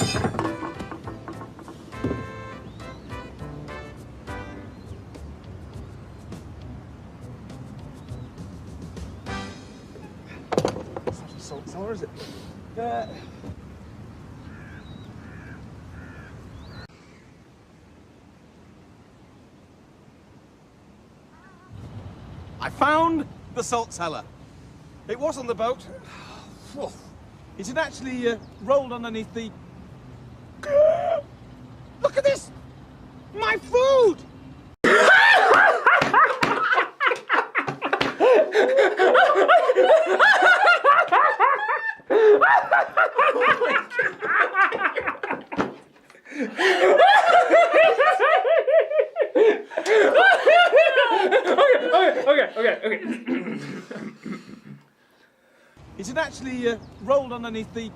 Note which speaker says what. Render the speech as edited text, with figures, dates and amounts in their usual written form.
Speaker 1: It's not a salt cellar, is it? I found the salt cellar. It was on the boat. It had actually rolled underneath the... Look at this! My food! Okay. It had actually rolled underneath the